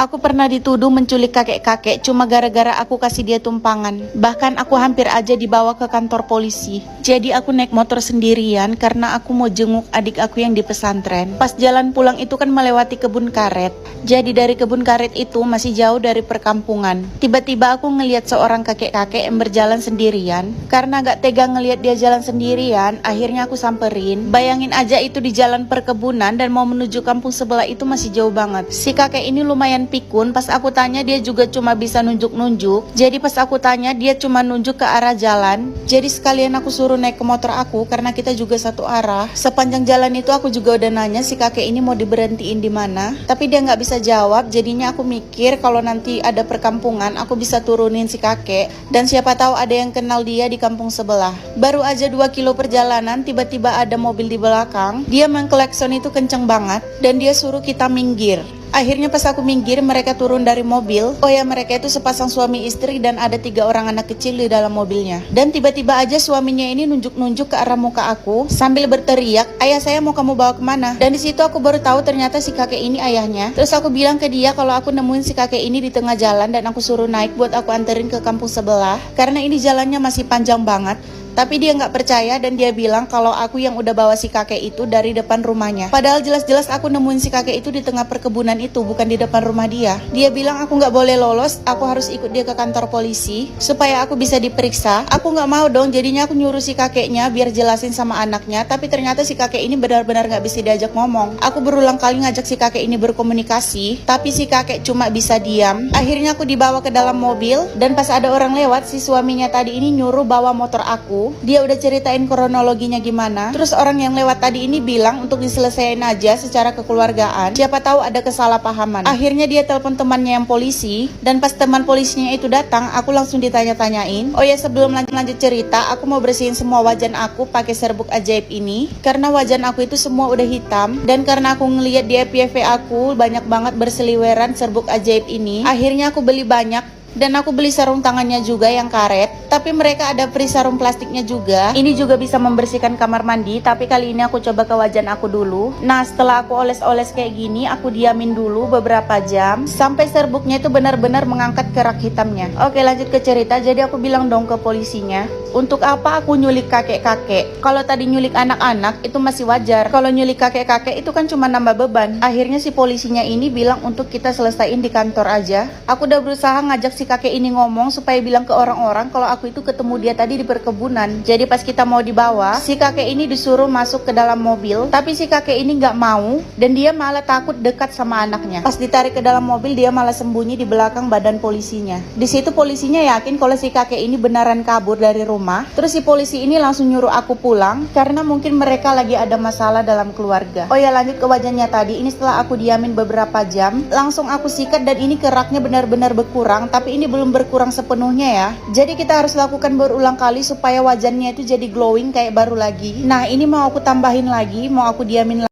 Aku pernah dituduh menculik kakek-kakek cuma gara-gara aku kasih dia tumpangan. Bahkan aku hampir aja dibawa ke kantor polisi. Jadi aku naik motor sendirian karena aku mau jenguk adik aku yang di pesantren. Pas jalan pulang itu kan melewati kebun karet. Jadi dari kebun karet itu masih jauh dari perkampungan. Tiba-tiba aku ngelihat seorang kakek-kakek yang berjalan sendirian. Karena gak tega ngelihat dia jalan sendirian, akhirnya aku samperin. Bayangin aja itu di jalan perkebunan dan mau menuju kampung sebelah itu masih jauh banget. Si kakek ini lumayan pikun, pas aku tanya dia juga cuma bisa nunjuk-nunjuk. Jadi pas aku tanya dia cuma nunjuk ke arah jalan. Jadi sekalian aku suruh naik ke motor aku karena kita juga satu arah. Sepanjang jalan itu aku juga udah nanya si kakek ini mau diberhentiin di mana. Tapi dia nggak bisa jawab. Jadinya aku mikir kalau nanti ada perkampungan aku bisa turunin si kakek. Dan siapa tahu ada yang kenal dia di kampung sebelah. Baru aja 2 kilo perjalanan tiba-tiba ada mobil di belakang. Dia mengklakson itu kenceng banget dan dia suruh kita minggir. Akhirnya pas aku minggir mereka turun dari mobil. Oh ya, mereka itu sepasang suami istri dan ada 3 orang anak kecil di dalam mobilnya. Dan tiba-tiba aja suaminya ini nunjuk-nunjuk ke arah muka aku sambil berteriak, "Ayah saya mau kamu bawa kemana?" Dan di situ aku baru tahu ternyata si kakek ini ayahnya. Terus aku bilang ke dia kalau aku nemuin si kakek ini di tengah jalan dan aku suruh naik buat aku anterin ke kampung sebelah karena ini jalannya masih panjang banget. Tapi dia nggak percaya dan dia bilang kalau aku yang udah bawa si kakek itu dari depan rumahnya. Padahal jelas-jelas aku nemuin si kakek itu di tengah perkebunan itu, bukan di depan rumah dia. Dia bilang aku nggak boleh lolos, aku harus ikut dia ke kantor polisi supaya aku bisa diperiksa. Aku nggak mau dong, jadinya aku nyuruh si kakeknya biar jelasin sama anaknya. Tapi ternyata si kakek ini benar-benar nggak bisa diajak ngomong. Aku berulang kali ngajak si kakek ini berkomunikasi, tapi si kakek cuma bisa diam. Akhirnya aku dibawa ke dalam mobil dan pas ada orang lewat, si suaminya tadi ini nyuruh bawa motor aku. Dia udah ceritain kronologinya gimana. Terus orang yang lewat tadi ini bilang untuk diselesaikan aja secara kekeluargaan. Siapa tahu ada kesalahpahaman. Akhirnya dia telepon temannya yang polisi. Dan pas teman polisinya itu datang, aku langsung ditanya-tanyain. Oh ya, sebelum lanjut cerita, aku mau bersihin semua wajan aku pakai serbuk ajaib ini. Karena wajan aku itu semua udah hitam. Dan karena aku ngeliat di FYP aku banyak banget berseliweran serbuk ajaib ini. Akhirnya aku beli banyak. Dan aku beli sarung tangannya juga yang karet. Tapi mereka ada free sarung plastiknya juga. Ini juga bisa membersihkan kamar mandi. Tapi kali ini aku coba ke wajan aku dulu. Nah, setelah aku oles-oles kayak gini, aku diamin dulu beberapa jam sampai serbuknya itu benar-benar mengangkat kerak hitamnya. Oke, lanjut ke cerita. Jadi aku bilang dong ke polisinya, untuk apa aku nyulik kakek-kakek? Kalau tadi nyulik anak-anak itu masih wajar. Kalau nyulik kakek-kakek itu kan cuma nambah beban. Akhirnya si polisinya ini bilang untuk kita selesaiin di kantor aja. Aku udah berusaha ngajak si kakek ini ngomong supaya bilang ke orang-orang kalau aku itu ketemu dia tadi di perkebunan. Jadi pas kita mau dibawa, si kakek ini disuruh masuk ke dalam mobil. Tapi si kakek ini nggak mau dan dia malah takut dekat sama anaknya. Pas ditarik ke dalam mobil, dia malah sembunyi di belakang badan polisinya. Di situ polisinya yakin kalau si kakek ini beneran kabur dari rumah. Terus si polisi ini langsung nyuruh aku pulang karena mungkin mereka lagi ada masalah dalam keluarga. Oh ya, lanjut ke wajannya tadi. Ini setelah aku diamin beberapa jam, langsung aku sikat dan ini keraknya benar-benar berkurang. Tapi ini belum berkurang sepenuhnya ya. Jadi kita harus lakukan berulang kali supaya wajannya itu jadi glowing kayak baru lagi. Nah, ini mau aku tambahin lagi, mau aku diamin lagi.